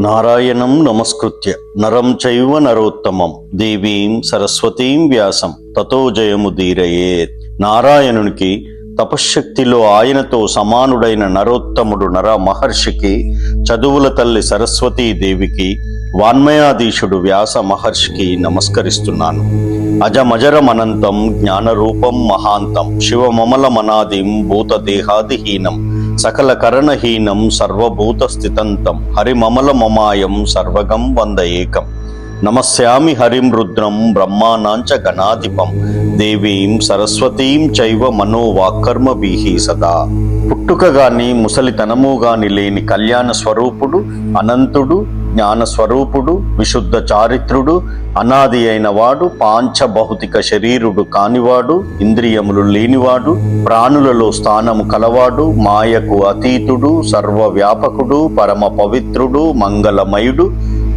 నారాయణం నమస్కృత్య నరం చైవ నరోత్తమం దేవీం సరస్వతీం వ్యాసం తతో జయముదీరయేత్. నారాయణునికి తపశ్శక్తిలో ఆయనతో సమానుడైన నరోత్తముడు నర మహర్షికి, చదువుల తల్లి సరస్వతీదేవికి, వాన్మయాధీశుడు వ్యాస మహర్షికి నమస్కరిస్తున్నాను. అజమజరమనంతం జ్ఞానరూపం మహాంతం శివమమలమనాదిం భూతదేహాదిహీనం సకల కరణహీనం సర్వభూత స్థితంతం హరిమమల మమాయం సర్వగం వంద ఏకం. నమస్యామి హరిం రుద్రం బ్రహ్మానాంచ గణాధిపం దేవీం సరస్వతీం చైవ మనోవాక్కర్మభిః సదా. పుట్టుకగాని ముసలితనము గాని లేని కళ్యాణ స్వరూపుడు, అనంతుడు, జ్ఞానస్వరూపుడు, విశుద్ధ చారిత్రుడు, అనాది అయిన వాడు, పాంచభౌతిక శరీరుడు కానివాడు, ఇంద్రియములు లేనివాడు, ప్రాణులలో స్థానము కలవాడు, మాయకు అతీతుడు, సర్వవ్యాపకుడు, పరమ పవిత్రుడు, మంగళమయుడు,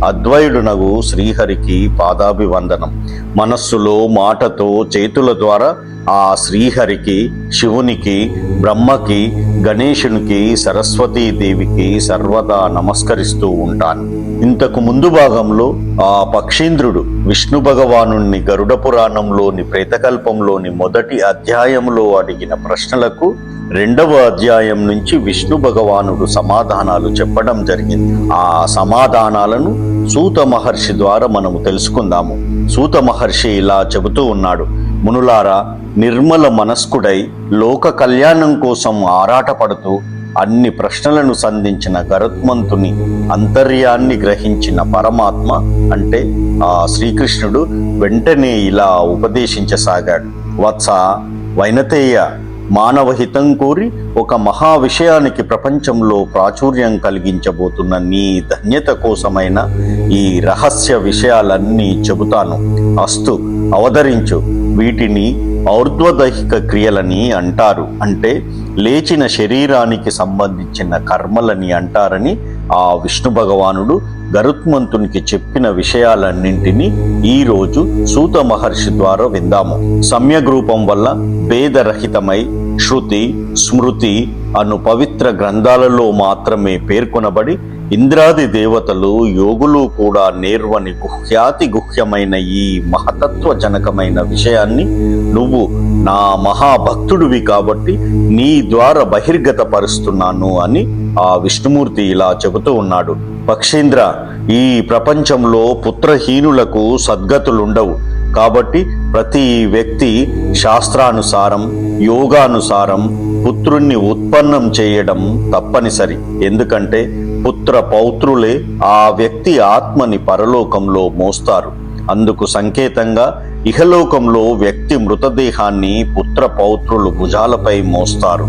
అద్వైడునగు శ్రీహరికి పాదాభివందనం. మనస్సులో, మాటతో, చేతుల ద్వారా ఆ శ్రీహరికి, శివునికి, బ్రహ్మకి, గణేశునికి, సరస్వతీదేవికి సర్వదా నమస్కరిస్తూ ఉంటాను. ఇంతకు ముందు భాగంలో ఆ పక్షీంద్రుడు విష్ణు భగవానుణ్ణి గరుడ పురాణంలోని ప్రేతకల్పంలోని మొదటి అధ్యాయంలో అడిగిన ప్రశ్నలకు రెండవ అధ్యాయం నుంచి విష్ణు భగవానుడు సమాధానాలు చెప్పడం జరిగింది. ఆ సమాధానాలను సూత మహర్షి ద్వారా మనము తెలుసుకుందాము. సూత మహర్షి ఇలా చెబుతూ ఉన్నాడు: మునులారా, నిర్మల మనస్కుడై లోక కళ్యాణం కోసం ఆరాటపడుతూ అన్ని ప్రశ్నలను సంధించిన గరుత్మంతుని అంతర్యాన్ని గ్రహించిన పరమాత్మ అంటే ఆ శ్రీకృష్ణుడు వెంటనే ఇలా ఉపదేశించసాగాడు. వత్స, వైనతేయ, మానవహితం కోరి ఒక మహా విషయానికి ప్రపంచంలో ప్రాచుర్యం కలిగించబోతున్న నీ ధన్యత కోసమైన ఈ రహస్య విషయాలన్నీ చెబుతాను. అస్తు, అవతరించు. వీటిని ఔర్ధ్వదైహిక క్రియలని అంటారు. అంటే లేచిన శరీరానికి సంబంధించిన కర్మలని అంటారని ఆ విష్ణు భగవానుడు గరుత్మంతునికి చెప్పిన విషయాలన్నింటినీ ఈరోజు సూత మహర్షి ద్వారా విందాము. సమ్యక్ రూపం వల్ల భేదరహితమై శృతి, స్మృతి అను పవిత్ర గ్రంథాలలో మాత్రమే పేర్కొనబడి ఇంద్రాది దేవతలు, యోగులు కూడా నేర్వని గుహ్యాతి గుహ్యమైన ఈ మహతత్వజనకమైన విషయాన్ని నువ్వు నా మహాభక్తుడివి కాబట్టి నీ ద్వారా బహిర్గత పరుస్తున్నాను అని ఆ విష్ణుమూర్తి ఇలా చెబుతూ ఉన్నాడు. పక్షీంద్ర, ఈ ప్రపంచంలో పుత్రహీనులకు సద్గతులుండవు. కాబట్టి ప్రతి వ్యక్తి శాస్త్రానుసారం, యోగానుసారం పుత్రుణ్ణి ఉత్పన్నం చేయడం తప్పనిసరి. ఎందుకంటే పుత్ర పౌత్రులే ఆ వ్యక్తి ఆత్మని పరలోకంలో మోస్తారు. అందుకు సంకేతంగా ఇహలోకంలో వ్యక్తి మృతదేహాన్ని పుత్ర పౌత్రులు భుజాలపై మోస్తారు.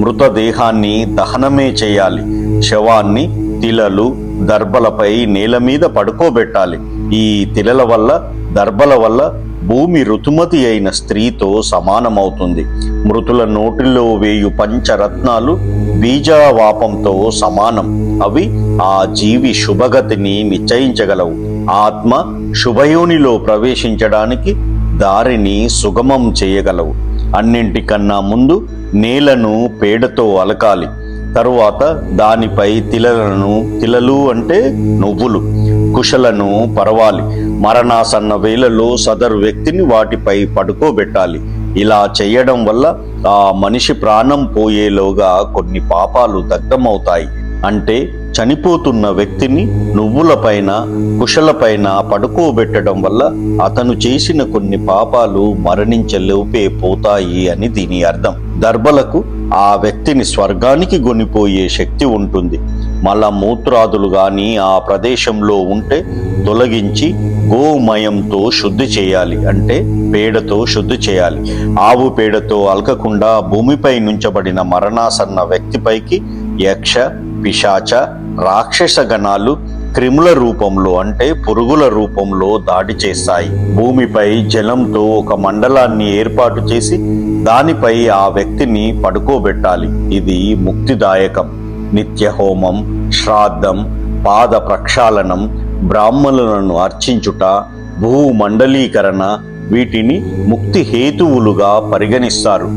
మృతదేహాన్ని దహనమే చేయాలి. శవాన్ని తిలలు, దర్భలపై నేల మీద పడుకోబెట్టాలి. ఈ తిలల వల్ల, దర్భల వల్ల భూమి ఋతుమతి అయిన స్త్రీతో సమానమవుతుంది. మృతుల నోటిలో వేయు పంచరత్నాలు బీజావాపంతో సమానం. అవి ఆ జీవి శుభగతిని నిశ్చయించగలవు. ఆత్మ శుభయోనిలో ప్రవేశించడానికి దారిని సుగమం చేయగలవు. అన్నింటికన్నా ముందు నేలను పేడతో అలకాలి. తరువాత దానిపై తిలలు అంటే నువ్వులు, కుశలను పరవాలి. మరణాసన్న వేళలో సదరు వ్యక్తిని వాటిపై పడుకోబెట్టాలి. ఇలా చేయడం వల్ల ఆ మనిషి ప్రాణం పోయేలోగా కొన్ని పాపాలు దగ్ధమవుతాయి. అంటే చనిపోతున్న వ్యక్తిని నువ్వులపైన, కుశలపైన పడుకోబెట్టడం వల్ల అతను చేసిన కొన్ని పాపాలు మరణించలోపే పోతాయి అని దీని అర్థం. దర్భలకు ఆ వ్యక్తిని స్వర్గానికి గొనిపోయే శక్తి ఉంటుంది. మలమూత్రాదులు గాని ఆ ప్రదేశంలో ఉంటే తొలగించి గోమయంతో శుద్ధి చేయాలి. అంటే పేడతో శుద్ధి చేయాలి. ఆవు పేడతో అలకకుండా భూమిపై నుంచబడిన మరణాసన్న వ్యక్తిపైకి యక్ష, పిశాచ, రాక్షస గణాలు క్రిముల రూపంలో అంటే పురుగుల రూపంలో దాడి చేస్తాయి. భూమిపై జలంతో ఒక మండలాన్ని ఏర్పాటు చేసి దానిపై ఆ వ్యక్తిని పడుకోబెట్టాలి. ఇది ముక్తిదాయకం. నిత్య హోమం, శ్రాద్ధం, పాద ప్రక్షాళనం, బ్రాహ్మణులను అర్చించుట, భూమండలీకరణ వీటిని ముక్తి హేతువులుగా పరిగణిస్తారు.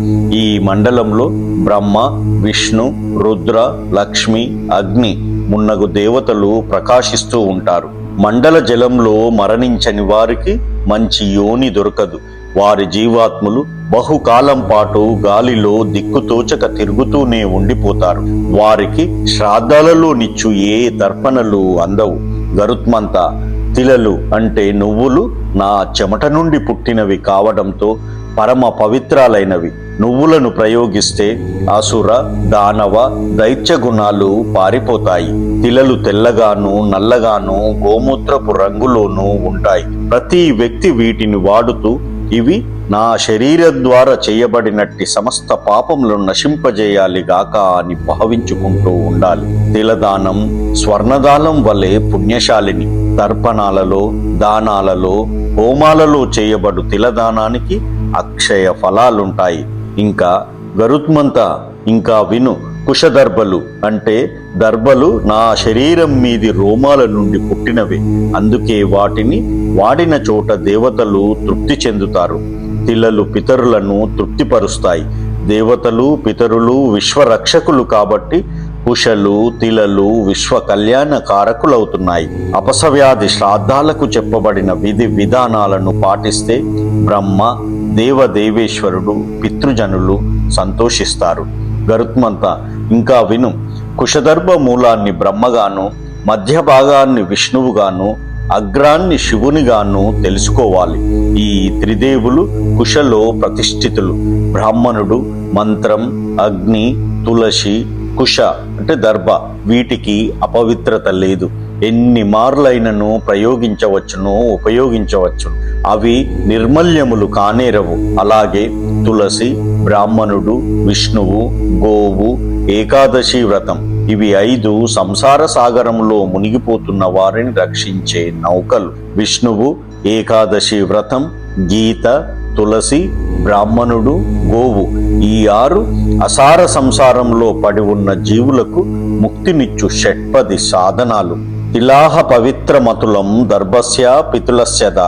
ఈ మండలంలో బ్రహ్మ, విష్ణు, రుద్ర, లక్ష్మి, అగ్ని మున్నగు దేవతలు ప్రకాశిస్తూ ఉంటారు. మండల జలంలో మరణించని వారికి మంచి యోని దొరకదు. వారి జీవాత్ములు బహుకాలం పాటు గాలిలో దిక్కుతోచక తిరుగుతూనే ఉండిపోతారు. వారికి శ్రాద్ధాలలో నిచ్చు ఏ తర్పణలు అందవు. గరుత్మంత, తిలలు అంటే నువ్వులు నా చెమట నుండి పుట్టినవి కావడంతో పరమ పవిత్రాలైనవి. నువ్వులను ప్రయోగిస్తే అసుర, దానవ, దైత్య గుణాలు పారిపోతాయి. తిలలు తెల్లగాను నల్లగాను గోమూత్రపు రంగులోనూ ఉంటాయి. ప్రతి వ్యక్తి వీటిని వాడుతూ ఇవి నా శరీరం ద్వారా చేయబడినట్టి సమస్త పాపములను నశింపజేయాలి గాక అని భావించుకుంటూ ఉండాలి. తిలదానం స్వర్ణదానం వలె పుణ్యశాలిని. తర్పణాలలో, దానాలలో, హోమాలలో చేయబడు తిలదానానికి అక్షయ ఫలాలుంటాయి. ఇంకా గరుత్మంత, ఇంకా విను. కుశదర్భలు అంటే దర్భలు నా శరీరం మీది రోమాల నుండి పుట్టినవి. అందుకే వాటిని వాడిన చోట దేవతలు తృప్తి చెందుతారు. తిలలు పితరులను తృప్తిపరుస్తాయి. దేవతలు పితరులు విశ్వరక్షకులు కాబట్టి కుశలు, తిలలు విశ్వ కళ్యాణ కారకులవుతున్నాయి. అపసవ్యాధి శ్రాద్ధాలకు చెప్పబడిన విధి విధానాలను పాటిస్తే బ్రహ్మ, దేవదేవేశ్వరుడు, పితృజనులు సంతోషిస్తారు. గరుత్మంత, ఇంకా విను. కుశదర్భ మూలాన్ని బ్రహ్మగాను, మధ్య భాగాన్ని విష్ణువుగాను, అగ్రాన్ని శివునిగాను తెలుసుకోవాలి. ఈ త్రిదేవులు కుశలో ప్రతిష్ఠితులు. బ్రాహ్మణుడు మంత్రం, అగ్ని, తులసి, కుశ అంటే దర్భ వీటికి అపవిత్రత లేదు. ఎన్ని మార్లైనను ప్రయోగించవచ్చును, ఉపయోగించవచ్చును. అవి నిర్మల్యములు కానేరవు. అలాగే తులసి, బ్రాహ్మణుడు, విష్ణువు, గోవు, ఏకాదశి వ్రతం ఇవి 5 సంసార సాగరంలో మునిగిపోతున్న వారిని రక్షించే నౌకలు. విష్ణువు, ఏకాదశి వ్రతం, గీత, తులసి, బ్రాహ్మణుడు, గోవు ఈ 6 అసార సంసారంలో పడి ఉన్న జీవులకు ముక్తినిచ్చు షట్పది సాధనాలు. తిలాహ పవిత్రమతులం దర్భస్య పితులస్యద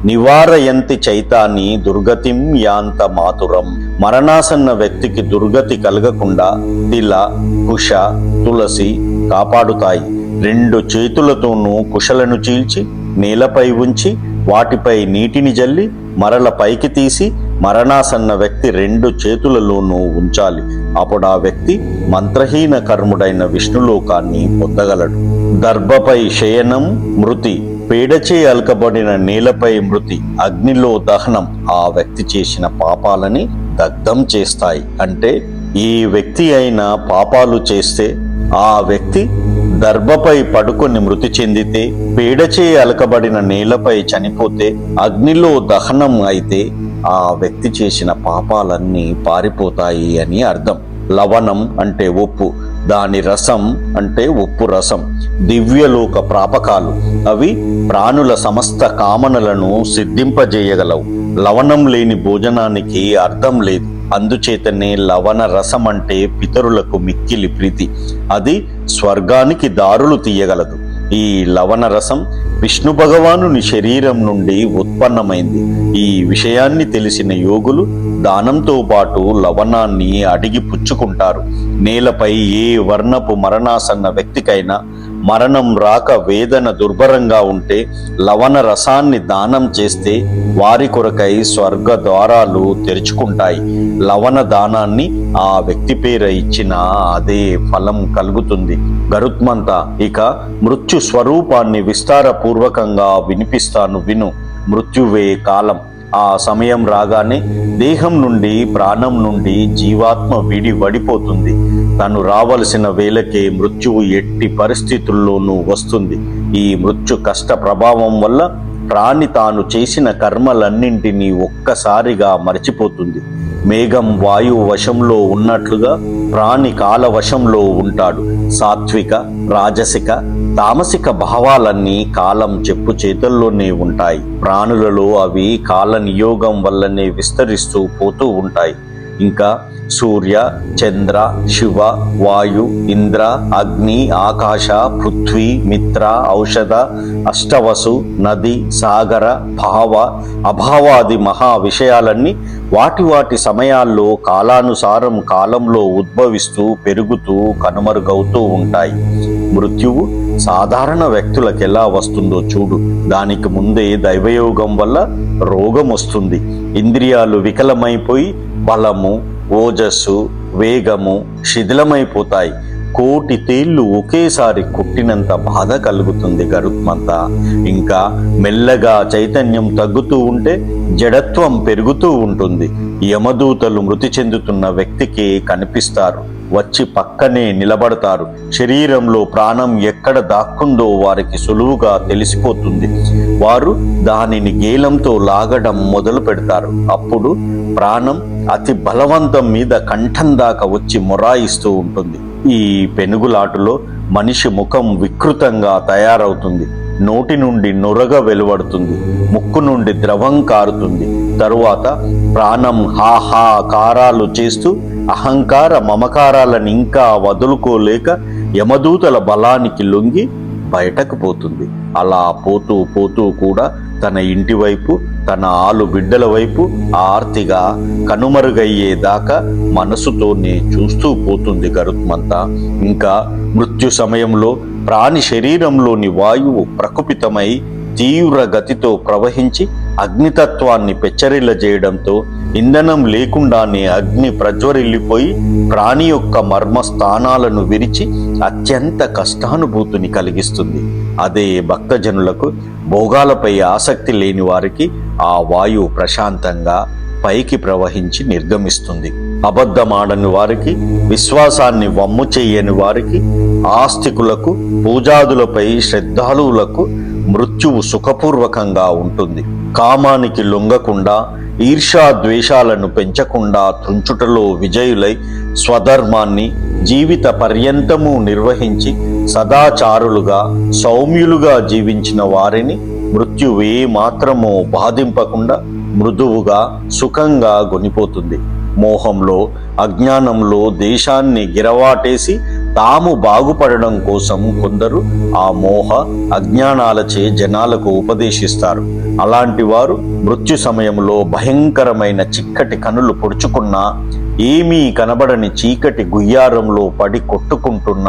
నివారయంతి చైతాన్ని దుర్గతిం యాంత మాతురం. మరణాసన్న వ్యక్తికి దుర్గతి కలగకుండా తిల, కుశ, తులసి కాపాడుతాయి. 2 చేతులతోనూ కుశలను చీల్చి నేలపై ఉంచి వాటిపై నీటిని జల్లి మరల పైకి తీసి మరణాసన్న వ్యక్తి 2 చేతులలోనూ ఉంచాలి. అప్పుడు ఆ వ్యక్తి మంత్రహీన కర్ముడైన విష్ణులోకాన్ని పొందగలడు. దర్భపై శయనం మృతి, పేడచే అల్కబడిన నేలపై మృతి, అగ్నిలో దహనం ఆ వ్యక్తి చేసిన పాపాలని దగ్ధం చేస్తాయి. అంటే ఈ వ్యక్తి అయినా పాపాలు చేస్తే ఆ వ్యక్తి దర్భపై పడుకొని మృతి చెందితే, పేడచే అలకబడిన నేలపై చనిపోతే, అగ్నిలో దహనం అయితే ఆ వ్యక్తి చేసిన పాపాలన్నీ పారిపోతాయి అని అర్థం. లవణం అంటే ఉప్పు, దాని రసం అంటే ఉప్పు రసం. దివ్యలోక ప్రాపకాలు, అవి ప్రాణుల సమస్త కామనలను సిద్ధింపజేయగలవు. లవణం లేని భోజనానికి అర్థం లేదు. అందుచేతనే లవణ రసం అంటే పితరులకు మిక్కిలి ప్రీతి. అది స్వర్గానికి దారులు తీయగలదు. ఈ లవణ రసం విష్ణు భగవానుని శరీరం నుండి ఉత్పన్నమైంది. ఈ విషయాన్ని తెలిసిన యోగులు దానంతో పాటు లవణాన్ని అడిగి పుచ్చుకుంటారు. నేలపై ఏ వర్ణపు మరణాసన్న వ్యక్తికైనా మరణం రాక వేదన దుర్భరంగా ఉంటే లవణ రసాన్ని దానం చేస్తే వారి కొరకై స్వర్గ ద్వారాలు తెరుచుకుంటాయి. లవణ దానాన్ని ఆ వ్యక్తి పేర ఇచ్చిన అదే ఫలం కలుగుతుంది. గరుత్మంత, ఇక మృత్యు స్వరూపాన్ని విస్తారపూర్వకంగా వినిపిస్తాను విను. మృత్యువే కాలం. ఆ సమయం రాగానే దేహం నుండి ప్రాణం నుండి జీవాత్మ వడిపోతుంది. తను రావలసిన వేళకే మృత్యువు ఎట్టి పరిస్థితుల్లోనూ వస్తుంది. ఈ మృత్యు కష్ట ప్రభావం వల్ల ప్రాణి తాను చేసిన కర్మలన్నింటినీ ఒక్కసారిగా మరచిపోతుంది. మేఘం వాయువు వశంలో ఉన్నట్లుగా ప్రాణి కాల వశంలో ఉంటాడు. సాత్విక, రాజసిక, తామసిక భావాలన్నీ కాలం చెప్పు చేతుల్లోనే ఉంటాయి. ప్రాణులలో అవి కాల నియోగం వల్లనే విస్తరిస్తూ పోతూ ఉంటాయి. ఇంకా సూర్య, చంద్ర, శివ, వాయు, ఇంద్ర, అగ్ని, ఆకాశ, పృథ్వీ, మిత్ర, ఔషధ, అష్టవసు, నది, సాగర, భావ, అభావాది మహా విషయాలన్నీ వాటి వాటి సమయాల్లో కాలానుసారం కాలంలో ఉద్భవిస్తూ పెరుగుతూ కనుమరుగవుతూ ఉంటాయి. మృత్యువు సాధారణ వ్యక్తులకు ఎలా వస్తుందో చూడు. దానికి ముందే దైవయోగం వల్ల రోగం వస్తుంది. ఇంద్రియాలు వికలమైపోయి బలము, ఓజస్సు, వేగము శిథిలమైపోతాయి. 1,000,000 తేళ్లు ఒకేసారి కుట్టినంత బాధ కలుగుతుంది గరుత్మంత. ఇంకా మెల్లగా చైతన్యం తగ్గుతూ ఉంటే జడత్వం పెరుగుతూ ఉంటుంది. యమదూతలు మృతి చెందుతున్న వ్యక్తికి కనిపిస్తారు, వచ్చి పక్కనే నిలబడతారు. శరీరంలో ప్రాణం ఎక్కడ దాక్కుందో వారికి సులువుగా తెలిసిపోతుంది. వారు దానిని గేలంతో లాగడం మొదలు పెడతారు. అప్పుడు ప్రాణం అతి బలవంతం మీద కంఠం దాకా వచ్చి మొరాయిస్తూ ఉంటుంది. ఈ పెనుగులాటులో మనిషి ముఖం వికృతంగా తయారవుతుంది. నోటి నుండి నొరగ వెలువడుతుంది. ముక్కు నుండి ద్రవం కారుతుంది. తరువాత ప్రాణం హాహా కారాలు చేస్తూ అహంకార మమకారాలను ఇంకా వదులుకోలేక యమదూతల బలానికి లొంగి బయటకు పోతుంది. అలా పోతూ పోతూ కూడా తన ఇంటి వైపు, తన ఆలు బిడ్డల వైపు ఆర్తిగా కనుమరుగయ్యేదాకా మనసుతోనే చూస్తూ పోతుంది గరుత్మంత. ఇంకా మృత్యు సమయంలో ప్రాణి శరీరంలోని వాయువు ప్రకుపితమై తీవ్ర గతితో ప్రవహించి అగ్నితత్వాన్ని పెచ్చరిల్లజేయడంతో ఇంధనం లేకుండానే అగ్ని ప్రజ్వరిల్లిపోయి ప్రాణి యొక్క మర్మస్థానాలను విరిచి అత్యంత కష్టానుభూతిని కలిగిస్తుంది. అదే భక్తజనులకు, భోగాలపై ఆసక్తి లేని వారికి ఆ వాయువు ప్రశాంతంగా పైకి ప్రవహించి నిర్గమిస్తుంది. అబద్ధమాడని వారికి, విశ్వాసాన్ని వమ్ము చేయని వారికి, ఆస్తికులకు, పూజాదులపై శ్రద్ధాళువులకు మృత్యువు సుఖపూర్వకంగా ఉంటుంది. కామానికి లొంగకుండా, ఈర్ష్యాద్వేషాలను పెంచకుండా త్రుంచుటలో విజయులై స్వధర్మాన్ని జీవిత పర్యంతము నిర్వహించి సదాచారులుగా, సౌమ్యులుగా జీవించిన వారిని మృత్యువే మాత్రమో బాధింపకుండా మృదువుగా, సుఖంగా గొనిపోతుంది. మోహంలో, అజ్ఞానంలో దేశాన్ని గిరవాటేసి తాము బాగుపడడం కోసం కొందరు ఆ మోహ అజ్ఞానాలచే జనాలకు ఉపదేశిస్తారు. అలాంటి వారు మృత్యు సమయంలో భయంకరమైన చిక్కటి కనులు పొడుచుకున్నా, ఏమీ కనబడని చీకటి గుయ్యారంలో పడి కొట్టుకుంటున్న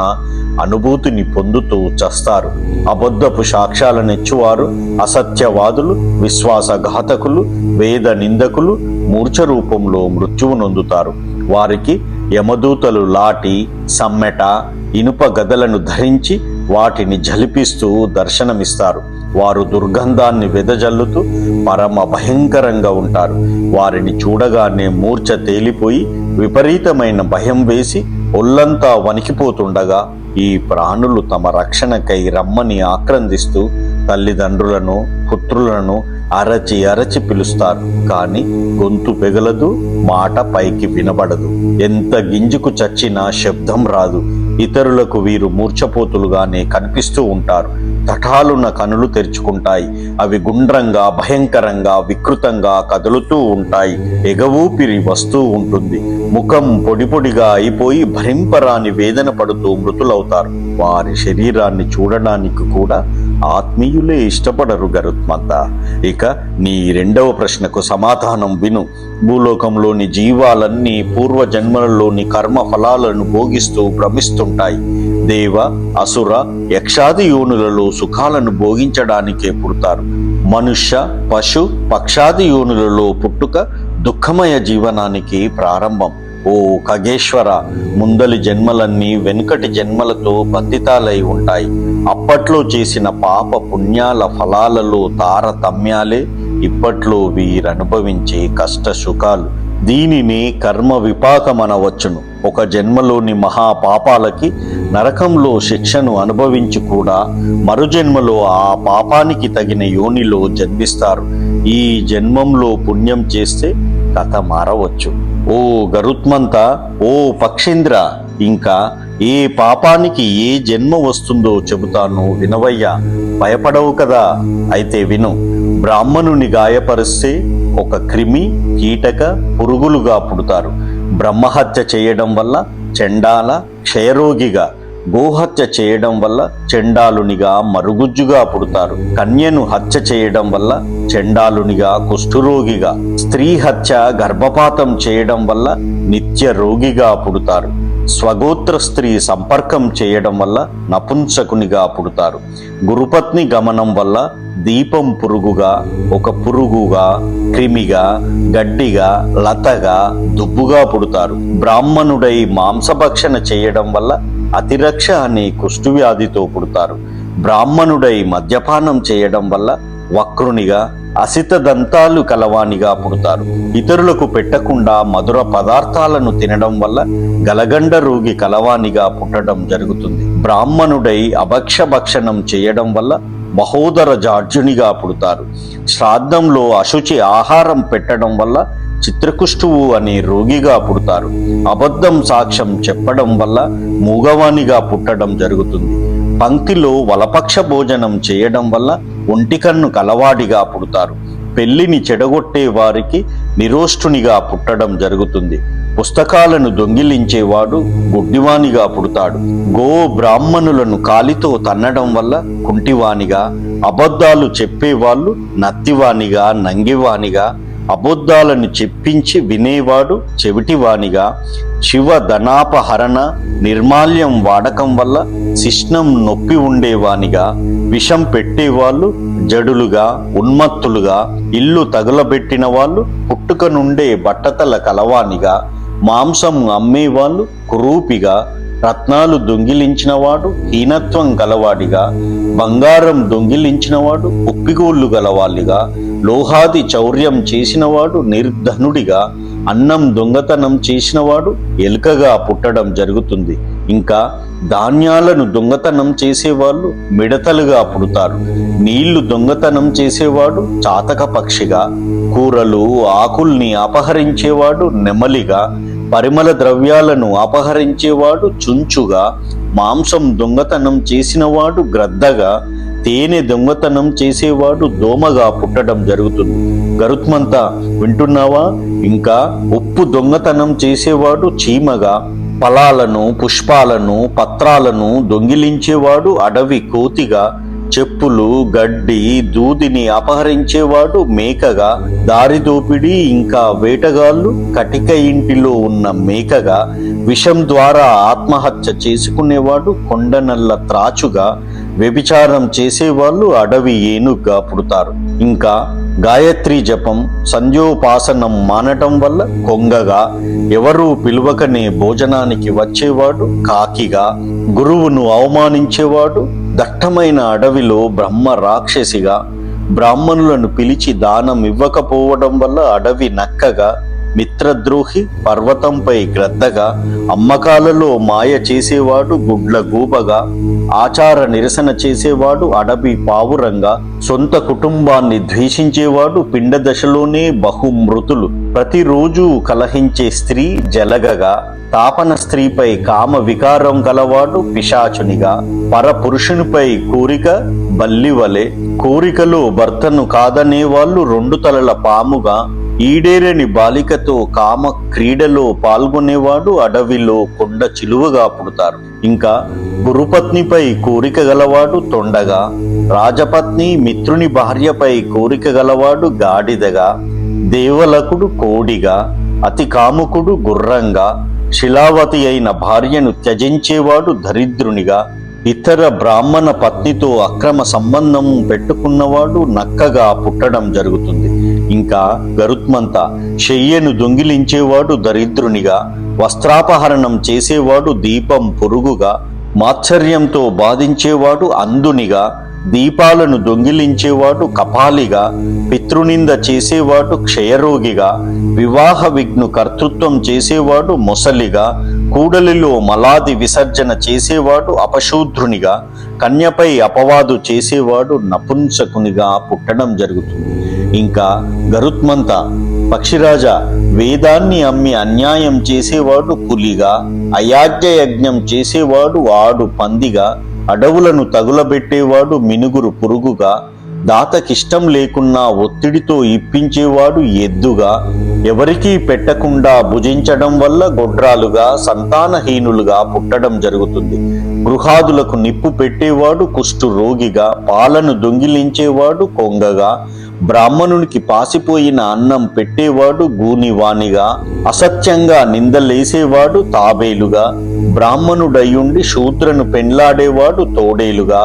అనుభూతిని పొందుతూ చస్తారు. అబద్ధపు సాక్ష్యాలనెచ్చువారు, అసత్యవాదులు, విశ్వాసఘాతకులు, వేద నిందకులు మూర్ఛ రూపంలో మృత్యువు నొందుతారు. వారికి యమదూతలు లాటి, సమ్మెట, ఇనుప గదలను ధరించి వాటిని జలిపిస్తూ దర్శనమిస్తారు. వారు దుర్గంధాన్ని వెదజల్లుతూ పరమ భయంకరంగా ఉంటారు. వారిని చూడగానే మూర్ఛ తేలిపోయి విపరీతమైన భయం వేసి ఒళ్ళంతా వణికిపోతుండగా ఈ ప్రాణులు తమ రక్షణకై రమ్మని ఆక్రందిస్తూ తల్లిదండ్రులను, పుత్రులను అరచి అరచి పిలుస్తారు. కానీ గొంతు పెగలదు, మాట పైకి వినబడదు. ఎంత గింజుకు చచ్చినా శబ్దం రాదు. ఇతరులకు వీరు మూర్ఛపోతులుగానే కనిపిస్తూ ఉంటారు. తటాలున కనులు తెరుచుకుంటాయి. అవి గుండ్రంగా, భయంకరంగా, వికృతంగా కదులుతూ ఉంటాయి. ఎగవూపిరి వస్తూ ఉంటుంది. ముఖం పొడి పొడిగా అయిపోయి భరింపరాని వేదన పడుతూ మృతులవుతారు. వారి శరీరాన్ని చూడడానికి కూడా ఆత్మీయులే ఇష్టపడరు గరుత్మంత. ఇక నీ రెండవ ప్రశ్నకు సమాధానం విను. భూలోకంలోని జీవాలన్నీ పూర్వజన్మలలోని కర్మ ఫలాలను భోగిస్తూ భ్రమిస్తుంటాయి. దేవ, అసుర, యక్షాది యోనులలో సుఖాలను భోగించడానికే పుడతారు. మనుష్య, పశు, పక్షాది యోనులలో పుట్టుక దుఃఖమయ జీవనానికి ప్రారంభం. ఓ ఖగేశ్వర, ముందలి జన్మలన్నీ వెనుకటి జన్మలతో బంధితాలై ఉంటాయి. అప్పట్లో చేసిన పాప పుణ్యాల ఫలాలలో తారతమ్యాలే ఇప్పట్లో వీరనుభవించే కష్ట సుఖాలు. దీనిని కర్మ విపాకమనవచ్చును. ఒక జన్మలోని మహాపాపాలకి నరకంలో శిక్షను అనుభవించి కూడా మరు జన్మలో ఆ పాపానికి తగిన యోనిలో జన్మిస్తారు. ఈ జన్మంలో పుణ్యం చేస్తే కథ మారవచ్చు. ఓ గరుత్మంత, ఓ పక్షేంద్ర, ఇంకా ఏ పాపానికి ఏ జన్మ వస్తుందో చెబుతాను వినవయ్యా. భయపడవు కదా? అయితే విను. బ్రాహ్మణుని గాయపరిస్తే ఒక క్రిమి, కీటక, పురుగులుగా పుడతారు. బ్రహ్మహత్య చేయడం వల్ల చెండాల, క్షయరోగిగా, గోహత్య చేయడం వల్ల చెండాలునిగా, మరుగుజ్జుగా పుడతారు. కన్యను హత్య చేయడం వల్ల చెండాలునిగా, కుష్ఠురోగిగా, స్త్రీ హత్య, గర్భపాతం చేయడం వల్ల నిత్య రోగిగా పుడతారు. స్వగోత్ర స్త్రీ సంపర్కం చేయడం వల్ల నపుంసకునిగా పుడతారు. గురుపత్ని గమనం వల్ల దీపం పురుగుగా, ఒక పురుగుగా, క్రిమిగా, గడ్డిగా, లతగా, దుబ్బుగా పుడతారు. బ్రాహ్మణుడై మాంసభక్షణ చేయడం వల్ల అతిరక్ష అనే కుష్ఠవ్యాధితో పుడతారు. బ్రాహ్మణుడై మద్యపానం చేయడం వల్ల వక్రునిగా, అసిత దంతాలు కలవానిగా పుడతారు. ఇతరులకు పెట్టకుండా మధుర పదార్థాలను తినడం వల్ల గలగండ రోగి కలవానిగా పుట్టడం జరుగుతుంది. బ్రాహ్మణుడై అభక్ష భక్షణం చేయడం వల్ల మహోదర జాడ్యునిగా పుడతారు. శ్రాద్ధంలో అశుచి ఆహారం పెట్టడం వల్ల చిత్రకుష్ఠువు అనే రోగిగా పుడతారు. అబద్ధం సాక్ష్యం చెప్పడం వల్ల మూగవానిగా పుట్టడం జరుగుతుంది. పంక్తిలో వలపక్ష భోజనం చేయడం వల్ల ఒంటికన్ను కలవాడిగా పుడతారు. పెళ్లిని చెడగొట్టే వారికి నిరోష్ఠునిగా పుట్టడం జరుగుతుంది. పుస్తకాలను దొంగిలించేవాడు గుడ్డివానిగా పుడతాడు. గో బ్రాహ్మణులను కాలితో తన్నడం వల్ల కుంటివానిగా, అబద్ధాలు చెప్పేవాళ్ళు నత్తివానిగా, నంగివానిగా, అబద్ధాలను చెప్పించి వినేవాడు చెవిటివానిగా, శివ ధనాపహరణ నిర్మాల్యం వాడకం వల్ల శిష్ణం నొప్పి ఉండేవానిగా, విషం పెట్టేవాళ్ళు జడులుగా, ఉన్మత్తులుగా, ఇల్లు తగులబెట్టిన వాళ్ళు పుట్టుక నుండే బట్టతల కలవానిగా, మాంసం అమ్మేవాళ్ళు కురూపిగా, రత్నాలు దొంగిలించినవాడు హీనత్వం గలవాడిగా, బంగారం దొంగిలించినవాడు ఉప్పిగోళ్ళు గలవాళ్ళిగా, లోహాది చౌర్యం చేసినవాడు నిర్ధనుడిగా, అన్నం దొంగతనం చేసినవాడు ఎలుకగా పుట్టడం జరుగుతుంది. ఇంకా ధాన్యాలను దొంగతనం చేసేవాళ్ళు మిడతలుగా పుడతారు. నీళ్లు దొంగతనం చేసేవాడు చాతక పక్షిగా, కూరలు ఆకుల్ని అపహరించేవాడు నెమలిగా, పరిమళ ద్రవ్యాలను అపహరించేవాడు చుంచుగా, మాంసం దొంగతనం చేసినవాడు గ్రద్దగా, తేనె దొంగతనం చేసేవాడు దోమగా పుట్టడం జరుగుతుంది. గరుత్మంతా వింటున్నావా? ఇంకా ఉప్పు దొంగతనం చేసేవాడు చీమగా, ఫలాలను, పుష్పాలను, పత్రాలను దొంగిలించేవాడు అడవి కోతిగా, చెప్పులు, గడ్డి, దూదిని అపహరించేవాడు మేకగా, దారిదోపిడి ఇంకా వేటగాళ్ళు కటిక ఇంటిలో ఉన్న మేకగా, విషం ద్వారా ఆత్మహత్య చేసుకునేవాడు కొండనల్ల త్రాచుగా, వ్యభిచారం చేసేవాళ్ళు అడవి ఏనుగ్గా పుడతారు. ఇంకా గాయత్రి జపం, సంధ్యోపాసనం మానటం వల్ల కొంగగా, ఎవరూ పిలువకనే భోజనానికి వచ్చేవాడు కాకిగా, గురువును అవమానించేవాడు దట్టమైన అడవిలో బ్రహ్మ రాక్షసిగా, బ్రాహ్మణులను పిలిచి దానం ఇవ్వకపోవడం వల్ల అడవి నక్కగా, మిత్రద్రోహి పర్వతంపై గ్రద్దగా, అమ్మకాలలో మాయ చేసేవాడు గుడ్ల గూబగా, ఆచార నిరసన చేసేవాడు అడవి పావురంగా, సొంత కుటుంబాన్ని ద్వేషించేవాడు పిండ దశలోనే బహుమృతులు, ప్రతిరోజు కలహించే స్త్రీ జలగగా, తాపన స్త్రీపై కామ వికారం గలవాడు పిశాచునిగా, పరపురుషునిపై కోరిక బల్లివలే, కోరికలో భర్తను కాదనేవాళ్ళు రెండు తలల పాముగా, ఈడేరని బాలికతో కామ క్రీడలో పాల్గొనేవాడు అడవిలో కొండ చిలువగా పుడతారు. ఇంకా గురుపత్నిపై కోరిక గలవాడు తొండగా, రాజపత్ని మిత్రుని భార్యపై కోరిక గలవాడు గాడిదగా, దేవలకుడు కోడిగా, అతి కాముకుడు గుర్రంగా, శిలావతి అయిన భార్యను త్యజించేవాడు దరిద్రునిగా, ఇతర బ్రాహ్మణ పత్నితో అక్రమ సంబంధం పెట్టుకున్నవాడు నక్కగా పుట్టడం జరుగుతుంది. ఇంకా గరుత్మంత శయ్యను దొంగిలించేవాడు దరిద్రునిగా, వస్త్రాపహరణం చేసేవాడు దీపం పురుగుగా, మాత్సర్యంతో బాధించేవాడు అంధునిగా, దీపాలను దొంగిలించేవాడు కపాలిగా, పితృనింద చేసేవాడు క్షయరోగిగా, వివాహ విఘ్ను కర్తృత్వం చేసేవాడు మొసలిగా, కూడలిలో మలాది విసర్జన చేసేవాడు అపశూద్రునిగా, కన్యపై అపవాదు చేసేవాడు నపుంసకునిగా పుట్టడం జరుగుతుంది. ఇంకా గరుత్మంత పక్షిరాజా, వేదాన్ని అమ్మి అన్యాయం చేసేవాడు పులిగా, అయాజ్ఞయజ్ఞం చేసేవాడు ఆడు పందిగా, అడవులను తగులబెట్టేవాడు మినుగురు పురుగుగా, దాతకిష్టం లేకున్నా ఒత్తిడితో ఇప్పించేవాడు ఎద్దుగా, ఎవరికీ పెట్టకుండా భుజించడం వల్ల గొడ్రాలుగా సంతానహీనులుగా పుట్టడం జరుగుతుంది. గృహాదులకు నిప్పు పెట్టేవాడు కుష్టు రోగిగా, పాలను దొంగిలించేవాడు కొంగగా, బ్రాహ్మణునికి పాసిపోయిన అన్నం పెట్టేవాడు గూనివానిగా, అసత్యంగా నిందలేసేవాడు తాబేలుగా, బ్రాహ్మణుడయ్యుండి శూద్రను పెండ్లాడేవాడు తోడేలుగా,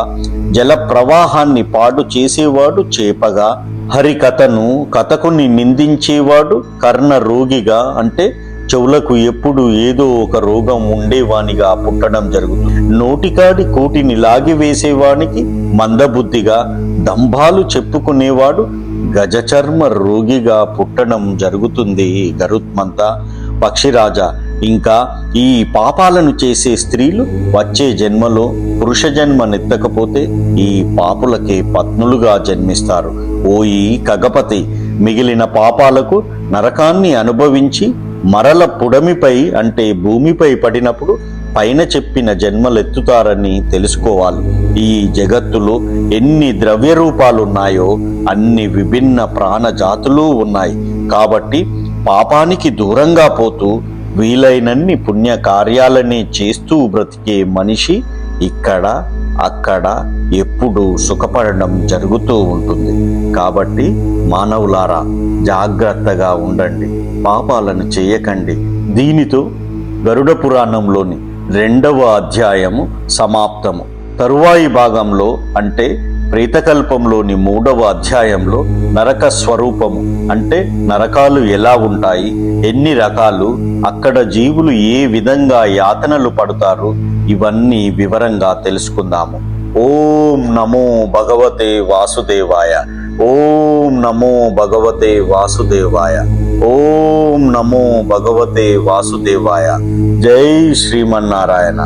జల ప్రవాహాన్ని పాడు చేసేవాడు చేపగా, హరికథను కథకుని నిందించేవాడు కర్ణ రోగిగా, అంటే చెవులకు ఎప్పుడు ఏదో ఒక రోగం ఉండేవానిగా పుట్టడం జరుగుతుంది. నోటికాడి కోటిని లాగివేసేవానికి మందబుద్ధిగా, దంభాలు చెప్పుకునేవాడు గజచర్మ రోగిగా పుట్టడం జరుగుతుంది. గరుత్మంత, పక్షిరాజా, ఇంకా ఈ పాపాలను చేసే స్త్రీలు వచ్చే జన్మలో పురుష జన్మ నెత్తకపోతే ఈ పాపులకే పత్నులుగా జన్మిస్తారు. ఓయి కగపతి, మిగిలిన పాపాలకు నరకాన్ని అనుభవించి మరల పుడమిపై అంటే భూమిపై పడినప్పుడు పైన చెప్పిన జన్మలెత్తుతారని తెలుసుకోవాలి. ఈ జగత్తులో ఎన్ని ద్రవ్య రూపాలున్నాయో అన్ని విభిన్న ప్రాణజాతులు ఉన్నాయి. కాబట్టి పాపానికి దూరంగా పోతూ వీలైనన్ని పుణ్య కార్యాలనే చేస్తూ బ్రతికే మనిషి ఇక్కడ అక్కడ ఎప్పుడూ సుఖపడడం జరుగుతూ ఉంటుంది. కాబట్టి మానవులారా, జాగ్రత్తగా ఉండండి, పాపాలను చేయకండి. దీనితో గరుడ పురాణంలోని 2వ అధ్యాయము సమాప్తము. తరువాయి భాగంలో అంటే ప్రేతకల్పంలోని 3వ అధ్యాయంలో నరక స్వరూపము అంటే నరకాలు ఎలా ఉంటాయి, ఎన్ని రకాలు, అక్కడ జీవులు ఏ విధంగా యాతనలు పడతారు, ఇవన్నీ వివరంగా తెలుసుకుందాము. ఓం నమో భగవతే వాసుదేవాయ. ఓం నమో భగవతే వాసుదేవాయ. ఓం నమో భగవతే వాసుదేవాయ. జై శ్రీమన్నారాయణ.